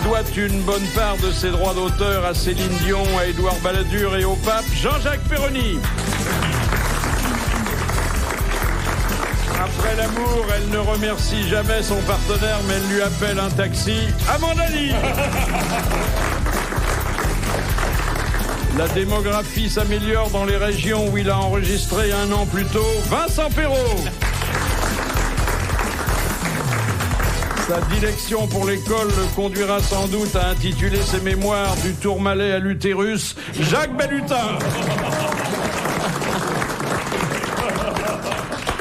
doit une bonne part de ses droits d'auteur à Céline Dion, à Édouard Balladur et au pape Jean-Jacques Perroni. Après l'amour, elle ne remercie jamais son partenaire, mais elle lui appelle un taxi. Amanda Lee. La démographie s'améliore dans les régions où il a enregistré un an plus tôt. Vincent Perrault. Sa dilection pour l'école le conduira sans doute à intituler ses mémoires du Tourmalet à l'utérus, Jacques Bellutin.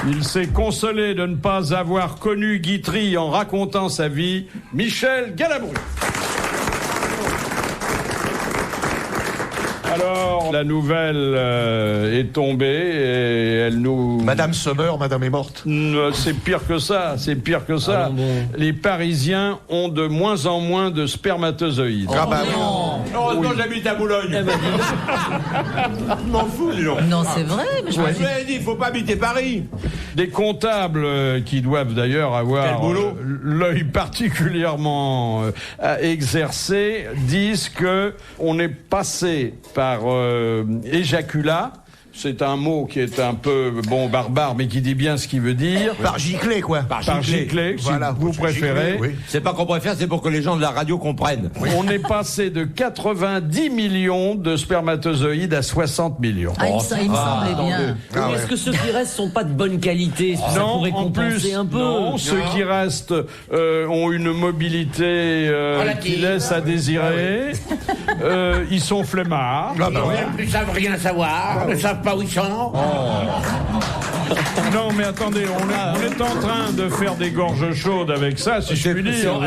Il s'est consolé de ne pas avoir connu Guitry en racontant sa vie, Michel Galabru. Alors, la nouvelle est tombée et elle nous... Madame se meurt, madame est morte. C'est pire que ça, c'est pire que ça. Ah, bon. Les Parisiens ont de moins en moins de spermatozoïdes. Ah bah oui. Heureusement, j'habite à Boulogne. Je m'en fous, dis donc. Non, c'est vrai, mais je Je me vous l'ai dit, il faut pas habiter Paris. Des comptables qui doivent d'ailleurs avoir Quel boulot l'œil particulièrement exercé disent que on est passé par éjaculat. C'est un mot qui est un peu, barbare, mais qui dit bien ce qu'il veut dire. Par giclée, quoi. Par giclée, si Voilà, vous préférez. giclée, oui. C'est pas qu'on préfère, c'est pour que les gens de la radio comprennent. On est passé de 90 millions de spermatozoïdes à 60 millions. Ah, il me semblait bien. Ah ouais. Est-ce que ceux qui restent sont pas de bonne qualité? Ça Non, pourrait en compenser plus, un peu. non, ceux qui restent ont une mobilité qui laisse à désirer. Ils sont flemmards. Ah bah ouais. Ils savent rien savoir, ils ne savent pas où ils sont. Non, mais attendez, on est en train de faire des gorges chaudes avec ça, si je puis dire.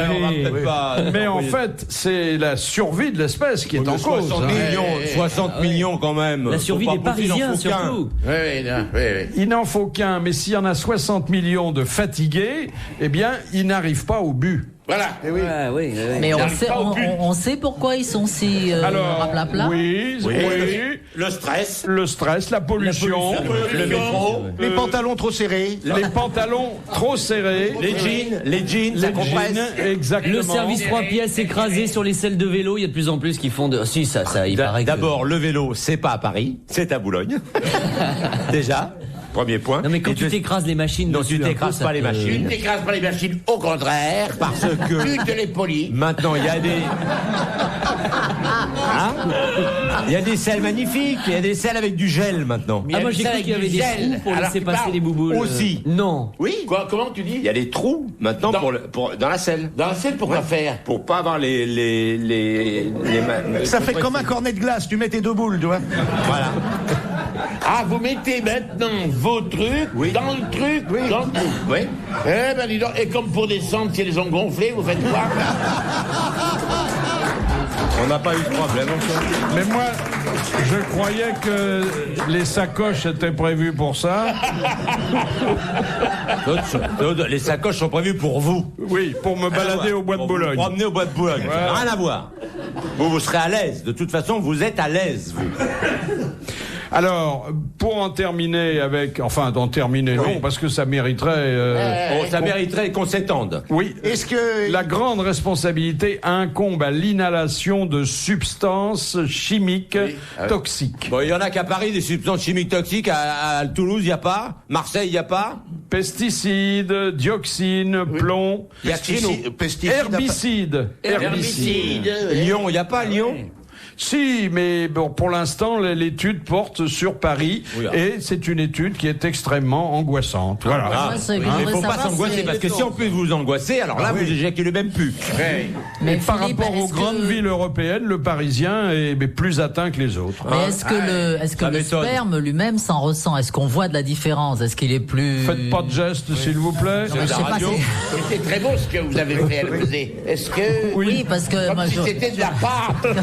Mais en fait, c'est la survie de l'espèce qui est en cause. 60 millions, 60 millions quand même. La survie Faut des pas pousser, il en Parisiens, faut qu'un. surtout. Oui. Il n'en faut qu'un, mais s'il y en a 60 millions de fatigués, eh bien, ils n'arrivent pas au but. Voilà. Oui. Mais J'arrive pas au but. on sait pourquoi ils sont si raplapla. Oui, Le stress. le stress, la pollution, Le métro. Les pantalons trop serrés. les pantalons trop serrés, Les jeans, ça compresse. jeans, exactement. Le service 3 pièces écrasé sur les selles de vélo, il y a de plus en plus qui font de... Si, ça, il paraît que... D'abord, le vélo, c'est pas à Paris, c'est à Boulogne. Déjà, premier point. Non mais quand Et tu t'écrases les machines... Non, dessus, tu un peu, t'écrases ça pas les te- machines. Tu ne t'écrases pas les machines, au contraire. Parce que Tu te les polis. maintenant, il y a des... Hein? Il y a des selles magnifiques, il y a des selles avec du gel maintenant. Il y a Ah, moi des j'ai cru selles qu'il y avait avec des du trous gel. pour Alors laisser tu passer parles. les bouboules. Aussi. Non. Oui. Comment tu dis? Il y a des trous maintenant Dans- dans la selle. Dans la selle, pourquoi faire? Pour pas avoir Ça fait comme un cornet de glace, tu mets tes deux boules, tu vois. Voilà. Ah, vous mettez maintenant vos trucs dans le truc. Dans le truc. Oui. Eh ben dis donc, et comme pour descendre, si elles ont gonflé, vous faites quoi? On n'a pas eu de problème. Mais moi, je croyais que les sacoches étaient prévues pour ça. Les sacoches sont prévues pour vous. Oui, pour me balader au bois de Boulogne. Pour promener au bois de Boulogne. Ça n'a rien à voir. Vous serez à l'aise. De toute façon, vous êtes à l'aise, vous. Alors, pour en terminer avec... Enfin, d'en terminer, non, parce que ça mériterait... Ça mériterait qu'on s'étende. Oui, Est-ce que la grande responsabilité incombe à l'inhalation de substances chimiques toxiques. Bon, il y en a qu'à Paris, des substances chimiques toxiques. À Toulouse, il n'y a pas. Marseille, il n'y a pas. Pesticides, dioxines, plomb, Il y a chez nous. herbicides. Herbicide. Lyon, il n'y a pas Lyon. Si, mais bon, pour l'instant, l'étude porte sur Paris Oui, ah. et c'est une étude qui est extrêmement angoissante. Voilà. Moi, ce que je Mais il voudrais faut pas savoir, s'angoisser c'est- parce que si on peut vous angoisser, alors là, vous éjaculez même plus. Mais Et par Philippe, rapport aux est-ce grandes que- villes européennes, le Parisien est plus atteint que les autres. Mais est-ce que ça le m'étonne. sperme lui-même s'en ressent? Est-ce qu'on voit de la différence? Est-ce qu'il est plus... Faites pas de gestes, s'il vous plaît. Non, mais je sais pas, c'est- C'était très beau ce que vous avez fait à l'opposé. Est-ce que... Oui, parce que Comme moi, si c'était de la pâte.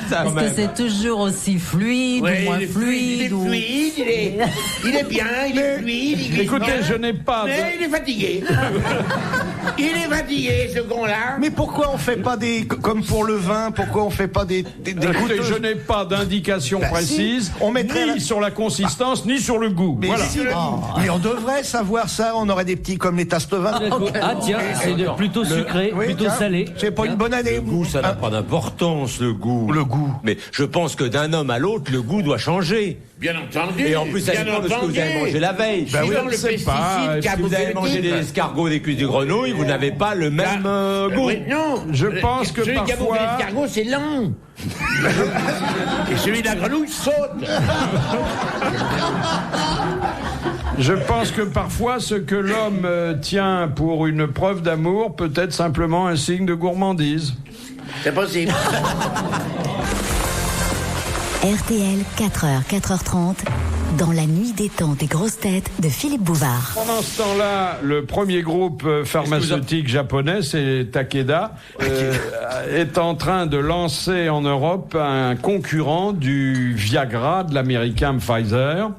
Est-ce que c'est toujours aussi fluide Ouais, ou moins il est fluide ou... fluide, il est bien, il est fluide, il glisse Écoutez, bien, je n'ai pas de... mais il est fatigué. Il est fatigué, ce con-là. Mais pourquoi on fait pas des... Comme pour le vin, pourquoi on fait pas des Écoutez, goûteuses? je n'ai pas d'indication Bah, précise, si, on mettrait ni la- sur la consistance, ni sur le goût. Mais, Voilà. si, mais on devrait savoir ça, on aurait des petits comme les tasses de vin. Ah tiens, c'est plutôt sucré, Oui, plutôt tiens, salé. C'est pas une bonne année. Le goût, ça n'a pas d'importance, le goût. Le goût. Mais je pense que d'un homme à l'autre, le goût doit changer. Bien entendu. Et en plus, ça bien dépend de ce que vous avez mangé la veille. Suivant le je sais pesticide pas, qui a Si vous bouffé avez le mangé type. des escargots, des cuisses de grenouille, vous n'avez pas le même goût. Oui, non. Je pense que celui qui a bouffé parfois- l'escargot, c'est lent. Et celui de la grenouille saute. Je pense que parfois, ce que l'homme tient pour une preuve d'amour peut être simplement un signe de gourmandise. C'est possible. RTL, 4h, 4h30, dans la nuit détente des grosses têtes de Philippe Bouvard. Pendant ce temps-là, le premier groupe pharmaceutique japonais, c'est Takeda, est en train de lancer en Europe un concurrent du Viagra de l'américain Pfizer.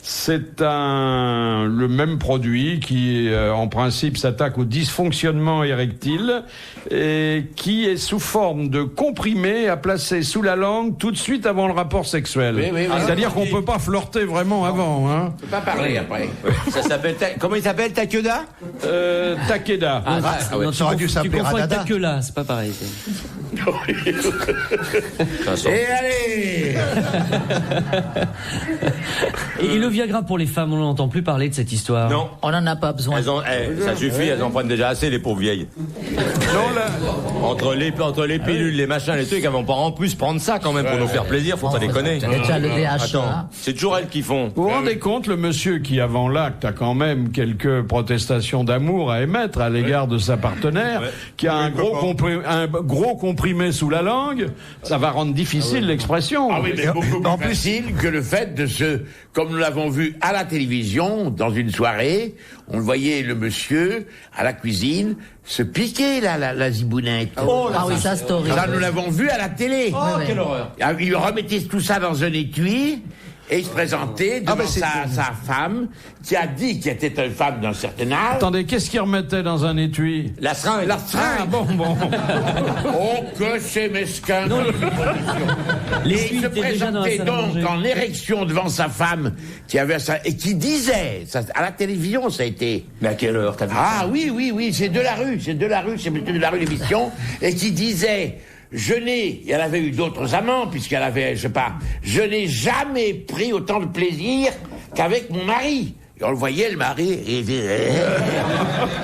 C'est le même produit qui, en principe, s'attaque au dysfonctionnement érectile et qui est sous forme de comprimé à placer sous la langue tout de suite avant le rapport sexuel. Oui. C'est-à-dire qu'on peut pas flirter vraiment avant, hein. On peut pas parler après. Ça s'appelle comment il s'appelle, Takeda? Takeda. Non, ça aurait dû tu s'appeler confonds avec Radada. ta queue là, c'est pas pareil. Et allez. Et le Viagra pour les femmes, on n'entend plus parler de cette histoire. Non. On n'en a pas besoin. Ça suffit, elles en prennent déjà assez, les pauvres vieilles. Non, là, Entre les pilules, les machins, les trucs, elles vont pas en plus prendre ça quand même pour nous faire plaisir, faut pas déconner. Il y a déjà le VHA. Attends, c'est toujours elles qui font. vous vous rendez compte, le monsieur qui, avant l'acte, a quand même quelques protestations d'amour à émettre à l'égard de sa partenaire, qui a un gros comprimé sous la langue, ça va rendre difficile l'expression. Ah oui, mais beaucoup plus facile que le fait de comme nous l'avons vu à la télévision, dans une soirée, on le voyait le monsieur, à la cuisine, se piquer la zibounette. Ah oui, ça c'est horrible. Ça, nous l'avons vu à la télé. quelle horreur. Il remettait tout ça dans un étui et il se présentait devant sa femme, qui a dit qu'elle était une femme d'un certain âge. Attendez, qu'est-ce qu'il remettait dans un étui? La seringue. La seringue. Bon. Oh, que c'est mesquin. Les Et il filles se étaient déjà dans la présentait salle à donc manger. en érection devant sa femme, qui avait ça, et qui disait, ça, à la télévision, ça a été. Mais à quelle heure t'as vu Ah oui, c'est de la rue, c'est plutôt de la rue l'émission, et qui disait, et elle avait eu d'autres amants, puisqu'elle avait, je n'ai jamais pris autant de plaisir qu'avec mon mari. Et on le voyait, le mari, et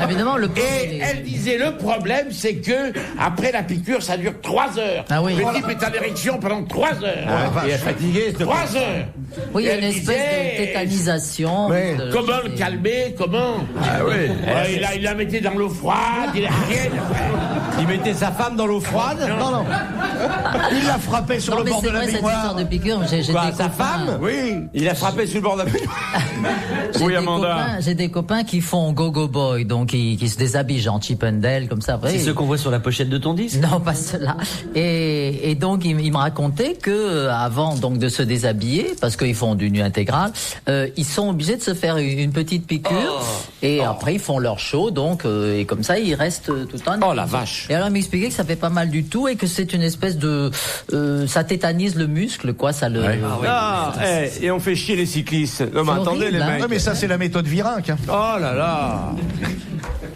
Évidemment, le et elle disait, le problème, c'est que, après la piqûre, ça dure 3 heures. Ah oui. Le type est en érection pendant 3 heures. Et elle est fatiguée, cette 3 heures. Oui, il y a Et une elle espèce disait, de tétanisation. Ouais. Comment le calmer? Comment? Ah oui. Il la mettait dans l'eau froide, il a rien. Il mettait sa femme dans l'eau froide. Non. Il l'a frappé sur Non, le mais bord c'est de la vrai, cette histoire baignoire. de piqûre. J'ai Quoi, des sa copains- femme? Oui. Il a frappé sur le bord de la J'ai Oui, des Amanda. copains- J'ai des copains qui font go-go boy, donc qui se déshabillent en Chip and Dale, comme ça. C'est Oui. ce qu'on voit sur la pochette de ton disque. Non, pas cela. Et donc, il me racontait que avant donc de se déshabiller, parce qu'ils font du nu intégral, ils sont obligés de se faire une petite piqûre. Et après, ils font leur show, donc, et comme ça, ils restent tout le temps. Oh la vache. Et alors, il m'expliquait que ça fait pas mal du tout et que c'est une espèce de, ça tétanise le muscle, quoi, ça le. Et on fait chier les cyclistes. Non mais C'est attendez horrible, les hein. mecs. Ouais, mais ça, c'est la méthode Virenque. Hein. Oh là là.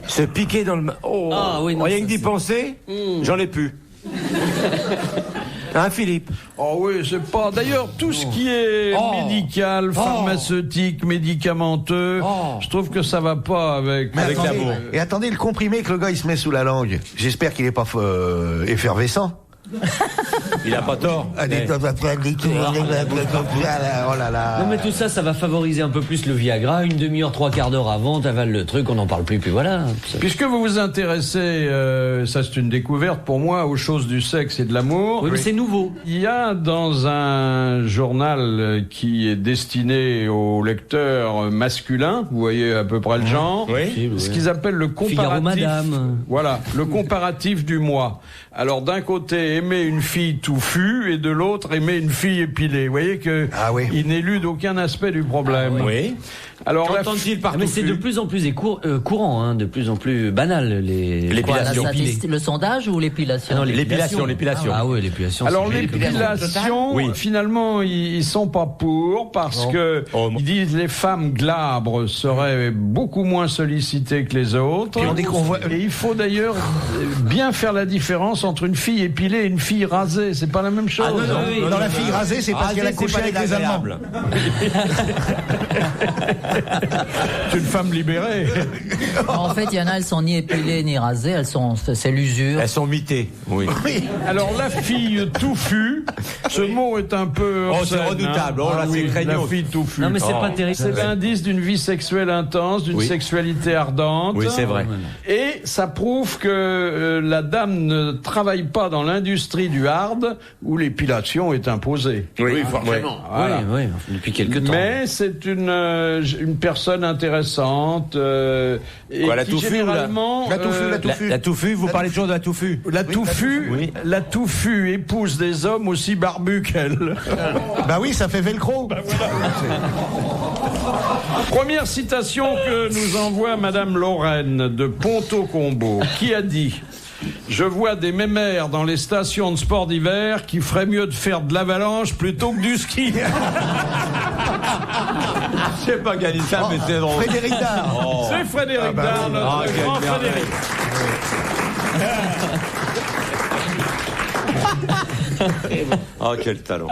Se piquer dans le... Oh, Ah oui, non, rien ça, que d'y c'est- penser, j'en ai plus. Hein, Philippe? Oh oui, c'est pas. D'ailleurs, tout ce qui est médical, pharmaceutique, médicamenteux, je trouve que ça va pas avec. Mais Avec attendez, l'amour. et attendez, le comprimé que le gars il se met sous la langue, j'espère qu'il est pas effervescent. Il a pas tort. Oh là là. Non mais tout ça, ça va favoriser un peu plus le Viagra. Une demi-heure, 3/4 d'heure avant, t'avales le truc, on n'en parle plus, puis voilà. Puisque vous vous intéressez, ça c'est une découverte pour moi, aux choses du sexe et de l'amour. Oui, mais c'est nouveau. Il y a dans un journal qui est destiné aux lecteurs masculins, vous voyez à peu près le genre, Oui. ce qu'ils appellent le Figaro comparatif. Madame. Voilà, le comparatif du mois. Alors d'un côté, aimer une fille touffue et de l'autre, aimer une fille épilée. Vous voyez que il n'élude aucun aspect du problème. Oui. Alors qu'entend-il par mais c'est de plus en plus courant, hein, de plus en plus banal l'épilation. Le sondage ou l'épilation? Non, l'épilation. Ah oui, l'épilation. Alors l'épilation, finalement, ils sont pas pour parce que ils disent les femmes glabres seraient beaucoup moins sollicitées que les autres. Et il faut d'ailleurs bien faire la différence entre une fille épilée et une fille rasée. C'est pas la même chose. Non, la fille rasée, c'est parce qu'elle a couché avec les Allemands. C'est une femme libérée. En fait, il y en a, elles sont ni épilées ni rasées, c'est l'usure. Elles sont mitées. Oui. Alors la fille touffue, ce mot est un peu c'est redoutable. C'est craignos. La fille touffue. Non mais c'est pas terrible. C'est l'indice d'une vie sexuelle intense, d'une sexualité ardente. Oui, c'est vrai. Et ça prouve que la dame ne travaille pas dans l'industrie du hard où l'épilation est imposée. Oui, forcément. Voilà. Oui, depuis quelques temps. Mais c'est une personne intéressante et la qui touffue généralement La touffue, vous parlez toujours de la touffue. La touffue épouse des hommes aussi barbus qu'elle. Bah oui, ça fait velcro. Première citation que nous envoie Madame Lorraine de Ponto-Combo, qui a dit: je vois des mémères dans les stations de sport d'hiver qui feraient mieux de faire de l'avalanche plutôt que du ski. Je sais pas qui a dit ça, mais c'est drôle. Frédéric Dard. C'est Frédéric Dard, notre grand Frédéric. Oh, quel talent.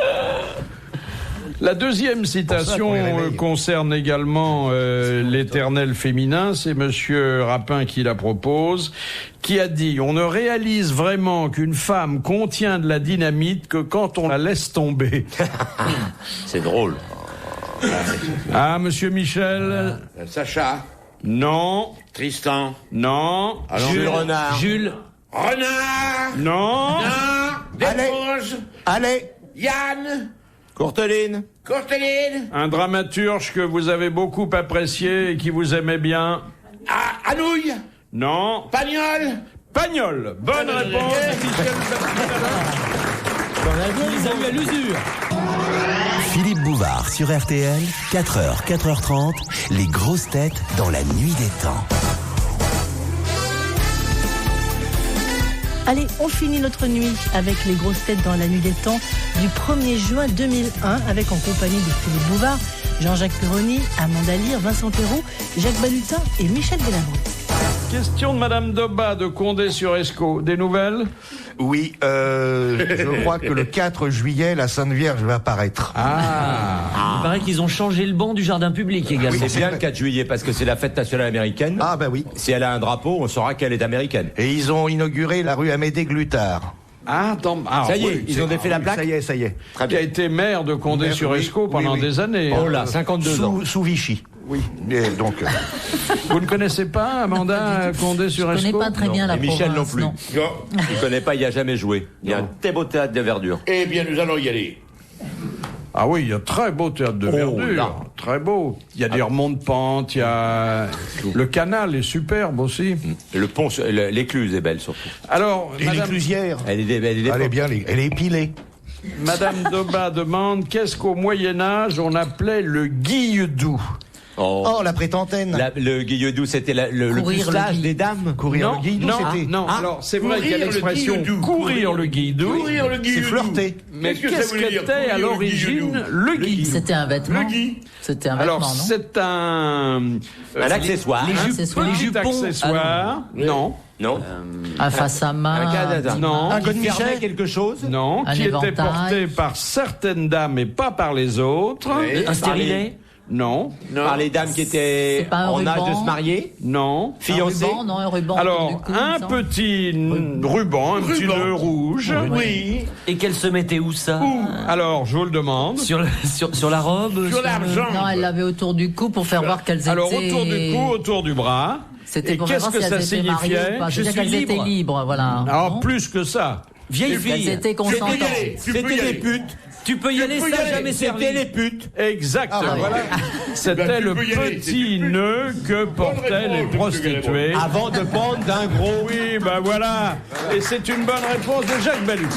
La deuxième citation concerne également l'éternel féminin. C'est Monsieur Rapin qui la propose, qui a dit: on ne réalise vraiment qu'une femme contient de la dynamite que quand on la laisse tomber. C'est drôle. Ah, Monsieur Michel. Sacha. Non. Tristan. Non. Jules Renard. Jules. Renard. Non. Desponges. Allez. Yann. Courteline. Un dramaturge que vous avez beaucoup apprécié et qui vous aimait bien. Anouilh. Non. Pagnol. Bonne réponse, Michel. Ils ont eu à l'usure. Philippe Bouvard sur RTL, 4h, 4h30, les grosses têtes dans la nuit des temps. Allez, on finit notre nuit avec les grosses têtes dans la nuit des temps du 1er juin 2001 avec en compagnie de Philippe Bouvard, Jean-Jacques Perroni, Amanda Lear, Vincent Perrault, Jacques Balutin et Michel Galabru. Question de Madame Doba de Condé-sur-Escaut. Des nouvelles? Oui, je crois que le 4 juillet, la Sainte Vierge va apparaître. Il paraît qu'ils ont changé le banc du jardin public également. C'est bien le 4 juillet parce que c'est la fête nationale américaine. Ah bah oui. Si elle a un drapeau, on saura qu'elle est américaine. Et ils ont inauguré la rue Amédée Glutard. Ça y est, ils ont défait la plaque. Ça y est. Qui a été maire de Condé-sur-Escaut pendant des années. Oh là, 52 ans. Sous Vichy. Oui. Et donc. Vous ne connaissez pas Amanda Condé-sur-Escaut? Je connais pas très bien la Et Michel non province, plus. non. Il ne connaît pas, il n'y a jamais joué. Il y a un très beau théâtre de verdure. Eh bien, nous allons y aller. Ah oui, il y a très beau théâtre de verdure. Là. Très beau. Il y a des remonts de pente, il y a... Le canal est superbe aussi. Le pont, l'écluse est belle surtout. Alors, Et l'éclusière. Elle est Elle est bien, elle est épilée. Madame Doba demande qu'est-ce qu'au Moyen-Âge on appelait le guilledou? Oh, la prétentaine. Le guilledou, c'était le pucelage des dames. Courir le guilledou, c'était. Non, alors c'est vrai qu'il y a l'expression courir le guilledou. C'est flirter. Mais qu'est-ce qu'était à l'origine le guilledou? C'était un vêtement. C'était un vêtement, Alors, non? c'est un accessoire. petit accessoire. Non. Non. Un face à main. Non. Un Qui Michel. fermait quelque chose. Non, Un qui était éventail. porté par certaines dames et pas par les autres. Un stérilet. Non. Par les dames qui étaient C'est pas un en âge ruban. de se marier. Non. Fiancées. Un ruban, non, un ruban. Alors, autour du cou, un il me semble. petit ruban, un petit nœud rouge. Oui. Et qu'elle se mettait où ça? Alors, je vous le demande. Sur la robe. Sur l'argent. Non, elle l'avait autour du cou pour faire voir qu'elles étaient... Alors, autour du cou, autour du bras. C'était Et pour qu'est-ce voir que si ça elles étaient mariées signifiait? ou pas. Je C'est-à-dire suis qu'elles étaient libre. libres, voilà. Alors, Non. plus que ça. Vieille Elles fille. étaient consentantes. C'était des putes Tu peux y aller, ça jamais servi. C'était les putes. Exactement. C'était le petit nœud que portaient les prostituées. Avant de prendre d'un gros. Oui, ben voilà. Et c'est une bonne réponse de Jacques Baluc.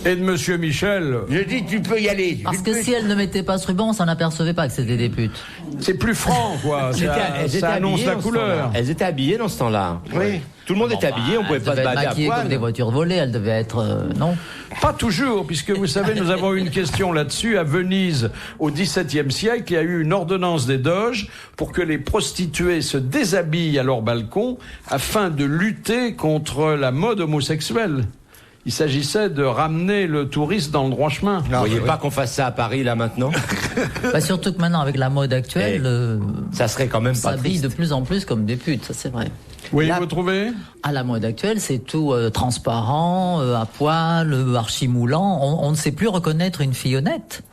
Et de Monsieur Michel. Je dis, tu peux y aller. Parce que si elle ne mettait pas ce ruban, on s'en apercevait pas que c'était des putes. C'est plus franc, quoi. Ça annonce la couleur. Elles étaient habillées dans ce temps-là. Oui. Tout le monde était habillé, on pouvait pas se Elle devait être balader à maquillée poil. comme des voitures volées, elle devait être... non. Pas toujours, puisque vous savez, nous avons eu une question là-dessus. À Venise, au XVIIe siècle, il y a eu une ordonnance des doges pour que les prostituées se déshabillent à leur balcon afin de lutter contre la mode homosexuelle. Il s'agissait de ramener le touriste dans le droit chemin. Vous voyez pas qu'on fasse ça à Paris, là, maintenant? Bah, surtout que maintenant, avec la mode actuelle, ça serait quand même on pas s'habille triste. de plus en plus comme des putes, ça c'est vrai. Oui, vous trouvez? À la mode actuelle, c'est tout transparent, à poil, archimoulant. On ne sait plus reconnaître une fille honnête.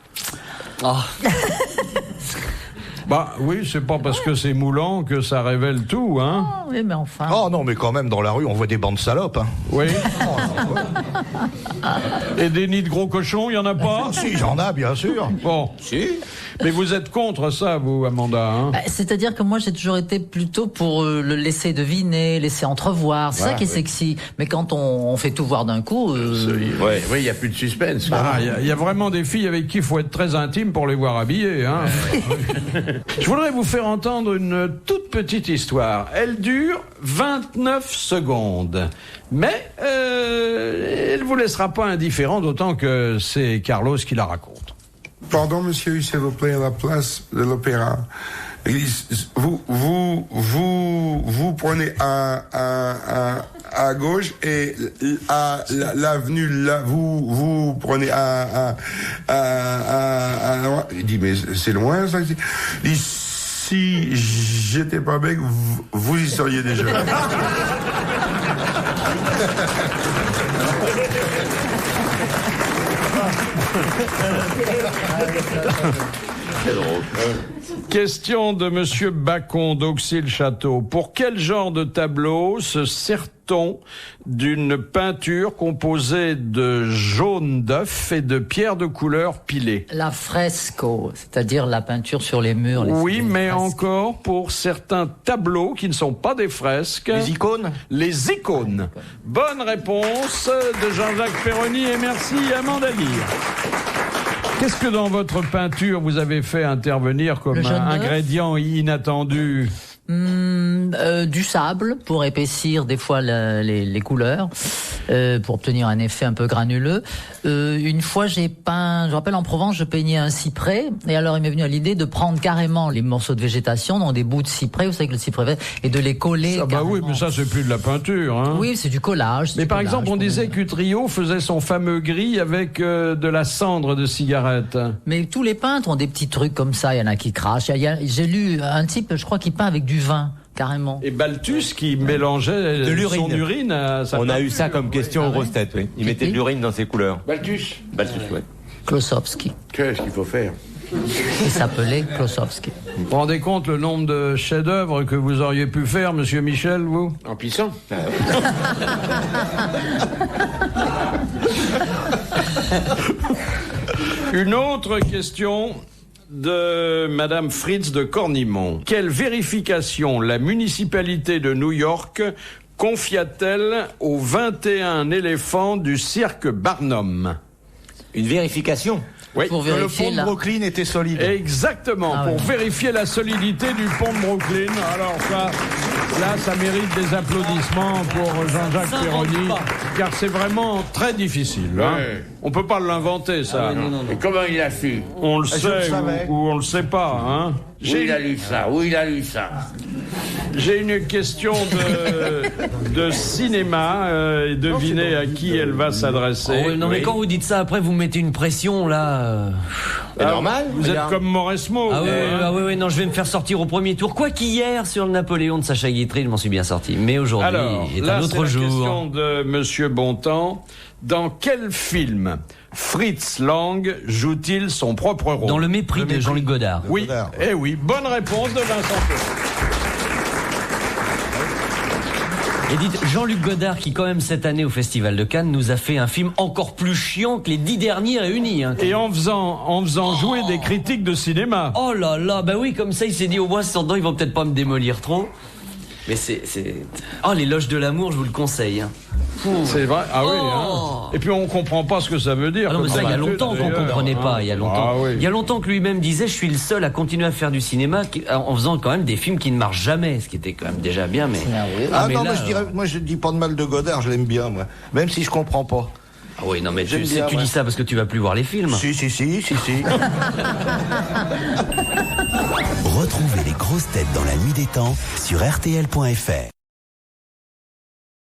Bah oui, c'est pas parce que c'est moulant que ça révèle tout, hein. Oh, oui, mais enfin. Oh non, mais quand même, dans la rue, on voit des bandes salopes. Hein. Oui. Et des nids de gros cochons, il y en a pas? Si, j'en ai, bien sûr. Bon. Si. Mais vous êtes contre ça, vous, Amanda, hein? C'est-à-dire que moi, j'ai toujours été plutôt pour le laisser deviner, laisser entrevoir. C'est ça qui est sexy. Mais quand on fait tout voir d'un coup... Oui, il n'y a plus de suspense. Il y a vraiment des filles avec qui il faut être très intime pour les voir habillées, hein. Je voudrais vous faire entendre une toute petite histoire. Elle dure 29 secondes. Mais elle vous laissera pas indifférent, d'autant que c'est Carlos qui la raconte. Pardon, monsieur, s'il vous plaît, à la place de l'Opéra. Vous prenez à gauche et à l'avenue là, vous prenez à droite. Il dit, mais c'est loin, ça. Il dit, si j'étais pas bête, vous y seriez déjà. Question de Monsieur Bacon d'Auxy-le-Château. Pour quel genre de tableau se sert-on d'une peinture composée de jaune d'œuf et de pierres de couleur pilées? La fresco, c'est-à-dire la peinture sur les murs. Oui, mais encore pour certains tableaux qui ne sont pas des fresques. Les icônes? Les icônes. Bonne réponse de Jean-Jacques Perroni et merci Amanda Lear. Qu'est-ce que dans votre peinture vous avez fait intervenir comme un ingrédient inattendu? Du sable pour épaissir des fois les couleurs, pour obtenir un effet un peu granuleux. Une fois j'ai peint, je rappelle en Provence, je peignais un cyprès, et alors il m'est venu à l'idée de prendre carrément les morceaux de végétation, dans des bouts de cyprès, vous savez que le cyprès vert, et de les coller. Ah bah oui, mais ça c'est plus de la peinture, hein. Oui, c'est du collage. Mais par exemple, on disait qu'Utrio faisait son fameux gris avec de la cendre de cigarette. Mais tous les peintres ont des petits trucs comme ça, il y en a qui crachent. J'ai lu un type, je crois, qui peint avec du vin. Carrément. Et Balthus qui mélangeait son urine à sa peinture. A eu ça comme question aux grosses têtes, oui. Il mettait de l'urine dans ses couleurs. Balthus, oui. Klossowski. Qu'est-ce qu'il faut faire? Il s'appelait Klossowski. Vous vous rendez compte le nombre de chefs-d'œuvre que vous auriez pu faire, monsieur Michel, vous? En pissant. Une autre question de Madame Fritz de Cornimont. Quelle vérification la municipalité de New York confia-t-elle aux 21 éléphants du cirque Barnum? Une vérification? Oui. Pour Que le vérifier pont de Brooklyn était solide. Exactement, pour vérifier la solidité du pont de Brooklyn. Alors ça mérite des applaudissements pour Jean-Jacques Perroni, car c'est vraiment très difficile. Hein. Ouais. On peut pas l'inventer, ça. Et comment il a su? On le Je sait le savais. ou on le sait pas. Hein. Où il a lu ça? Où il a lu ça? J'ai une question de cinéma et devinez à qui elle va s'adresser. Oh, oui, non, mais quand vous dites ça, après, vous mettez une pression, là. C'est normal. Vous êtes comme Mauresmo. Ah oui, non, je vais me faire sortir au premier tour. Quoi qu'hier, sur le Napoléon de Sacha Guitry, je m'en suis bien sorti. Mais aujourd'hui Alors, est là, un autre c'est la jour. question de Monsieur Bontemps. Dans quel film Fritz Lang joue-t-il son propre rôle? Dans Le Mépris de Jean-Luc Godard. Oui, oui, bonne réponse de Vincent Perroni. Et dites, Jean-Luc Godard, qui quand même cette année au Festival de Cannes, nous a fait un film encore plus chiant que les 10 derniers réunis. Hein. Et en faisant jouer des critiques de cinéma. Oh là là, bah oui, comme ça il s'est dit, au moins ce temps ils vont peut-être pas me démolir trop. Mais c'est... Oh, Les Loges de l'amour, je vous le conseille. Hein. C'est vrai, ah oui. Hein. Et puis on comprend pas ce que ça veut dire. Ah non, mais ça, il y a longtemps qu'on comprenait pas. Il y a longtemps. Ah oui. Il y a longtemps que lui-même disait, je suis le seul à continuer à faire du cinéma en faisant quand même des films qui ne marchent jamais, ce qui était quand même déjà bien. Mais mais non, là, moi je dis pas de mal de Godard, je l'aime bien, moi. Même si je comprends pas. Ah oui, non, mais tu bien, dis ça parce que tu vas plus voir les films. Si. Retrouvez les grosses têtes dans la nuit des temps sur RTL.fr.